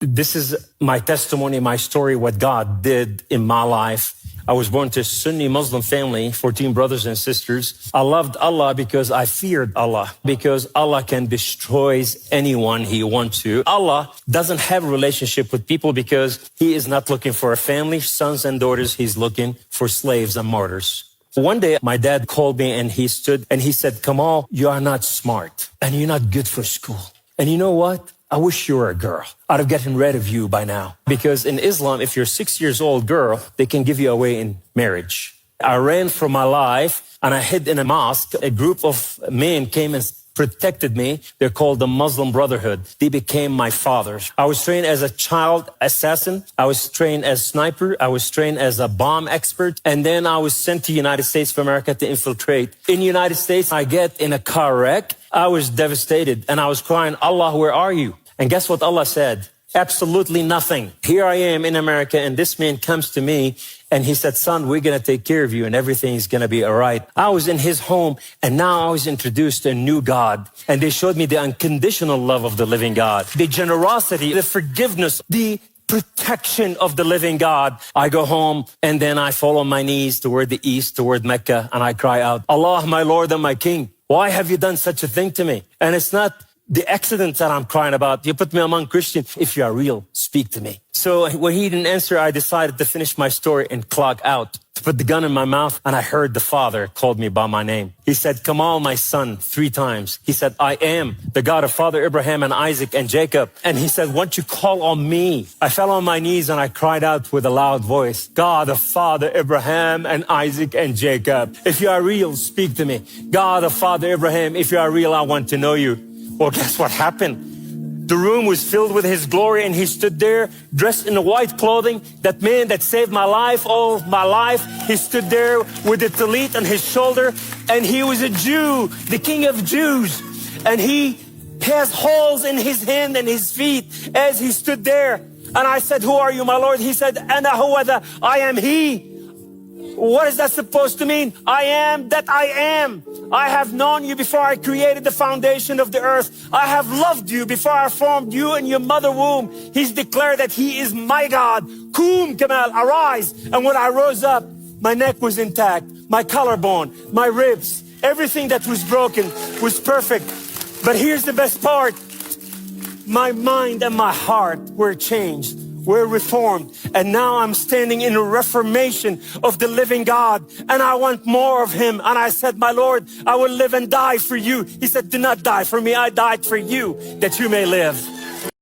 This is my testimony, my story, what God did in my life. I was born to a Sunni Muslim family, 14 brothers and sisters. I loved Allah because I feared Allah, because Allah can destroy anyone He wants to. Allah doesn't have a relationship with people because He is not looking for a family, sons and daughters. He's looking for slaves and martyrs. One day, my dad called me and he stood and he said, Kamal, you are not smart and you're not good for school. And you know what? I wish you were a girl. I'd have gotten rid of you by now. Because in Islam, if you're 6 years old girl, they can give you away in marriage. I ran for my life and I hid in a mosque. A group of men came and protected me. They're called the Muslim Brotherhood. They became my fathers. I was trained as a child assassin. I was trained as sniper. I was trained as a bomb expert. And then I was sent to the United States of America to infiltrate. In the United States, I get in a car wreck. I was devastated and I was crying, Allah, where are you? And guess what Allah said? Absolutely nothing. Here I am in America and this man comes to me and he said, son, we're going to take care of you and everything is going to be all right. I was in his home and now I was introduced to a new God. And they showed me the unconditional love of the living God, the generosity, the forgiveness, the protection of the living God. I go home and then I fall on my knees toward the east, toward Mecca, and I cry out, Allah, my Lord and my King, why have you done such a thing to me? And it's not the accident that I'm crying about. You put me among Christians. If you are real, speak to me. So when he didn't answer, I decided to finish my story and clock out, to put the gun in my mouth. And I heard the Father called me by my name. He said, Kamal, my son, 3 times. He said, I am the God of Father Abraham and Isaac and Jacob. And he said, won't you call on me? I fell on my knees and I cried out with a loud voice, God of Father Abraham and Isaac and Jacob. If you are real, speak to me. God of Father Abraham, if you are real, I want to know you. Well, guess what happened? The room was filled with His glory and He stood there dressed in white clothing. That man that saved my life, all my life, he stood there with the tallit on his shoulder and he was a Jew, the King of Jews. And he has holes in his hand and his feet as he stood there. And I said, who are you, my Lord? He said, Ana huwa, I am He. What is that supposed to mean? I am that I am. I have known you before I created the foundation of the earth. I have loved you before I formed you in your mother womb. He's declared that He is my God. Kum Kamal, arise. And when I rose up, my neck was intact, my collarbone, my ribs, everything that was broken was perfect. But here's the best part. My mind and my heart were changed. We're reformed. And now I'm standing in a reformation of the living God. And I want more of Him. And I said, my Lord, I will live and die for you. He said, do not die for me. I died for you that you may live.